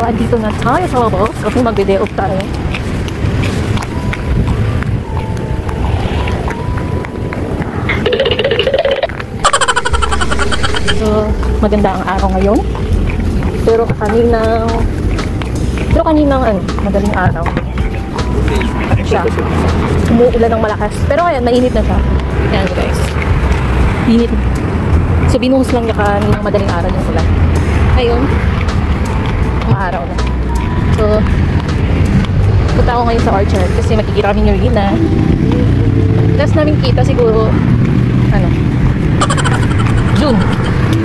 Dito na tayo sa labas kasi mag-day off tayo. So, maganda ang araw ngayon. Pero kaninang madaling araw. Siya. Umuulan ng malakas. Pero ngayon, mainit na siya. Yan guys. Init. So, binuhos lang niya kaninang madaling araw yung ulan. Ngayon, maaraw na. So, punta ako ngayon sa orchard kasi makikita kami ni Rina. Last namin kita siguro, June.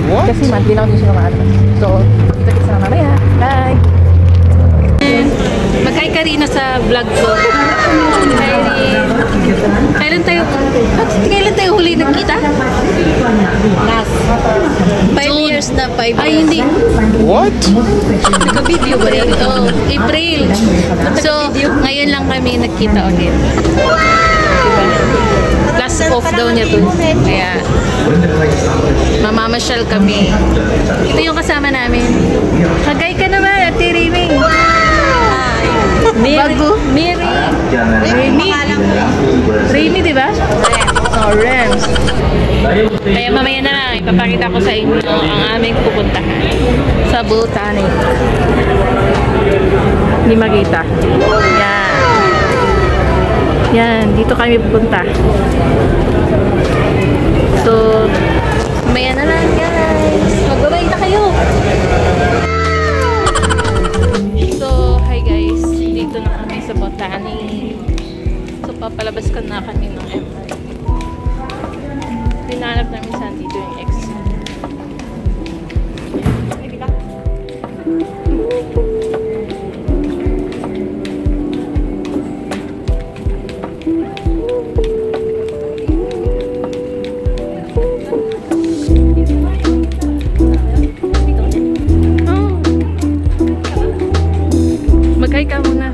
What? Kasi monthly lang din siya naman. So, kita-kita na mamaya. Bye! Mag-hi ka rin sa vlog ko. Kailan tayo huli nagkita? Last 5 years na, 5 years. Ay, hindi. What? Naka-video ba yan? Oh, April. So, ngayon lang kami nagkita ulit. Diba? Last off daw niya to. Kaya, mamamasyal kami. Ito yung kasama namin. Hagay ka naman, Ate Riming. Remy, diba? Oh, Rems. Kaya mamaya na lang, ipapakita ko sa inyo ang aming pupuntahan sa Botanic. Hindi makita. Yan. Yan, dito kami pupunta. So, mamaya na lang guys. Magbabay na kayo. So, hi guys. Dito na kami sa Botanic. So, papalabas ka na kami ng MR. Hinahanap namin saan dito yung ex. Mag-hi ka muna.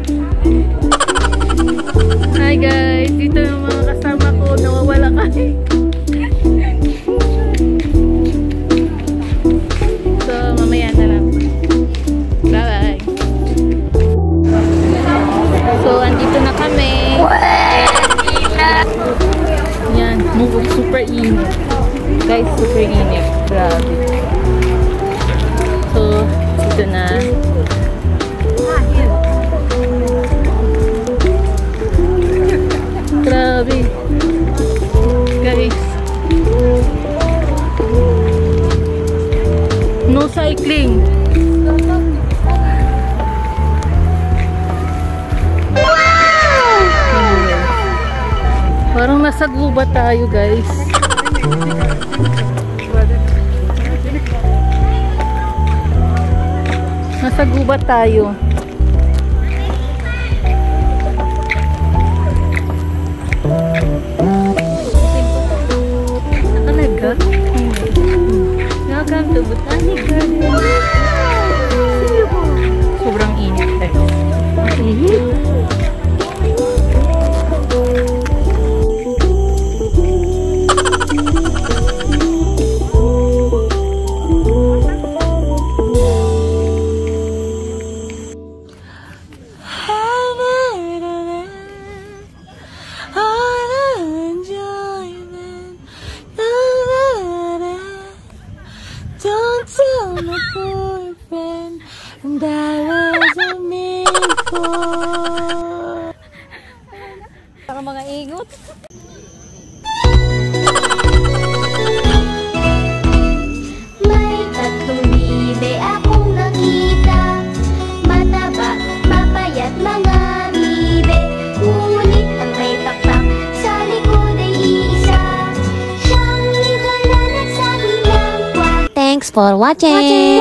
Hi guys, dito yung mga kasama ko, nawawala kami. So, mamaya na lang. Bye-bye. So, andito na kami. Yan, super init. Guys, super init. Grabe. So, dito na. Grabe. Guys. No cycling. Wow! Parang nasa gubat tayo, guys. Nasa gubat tayo. Welcome to Botanic Garden. Sobrang init guys. My boyfriend, and that wasn't me for. Para mga igot. May tatlong bibe akong nakita, mataba, mapayat mga bibe. Ngunit ang may taktak sa likod ay isa, siyang ligaw na nagsabi ng kwak. Thanks for watching.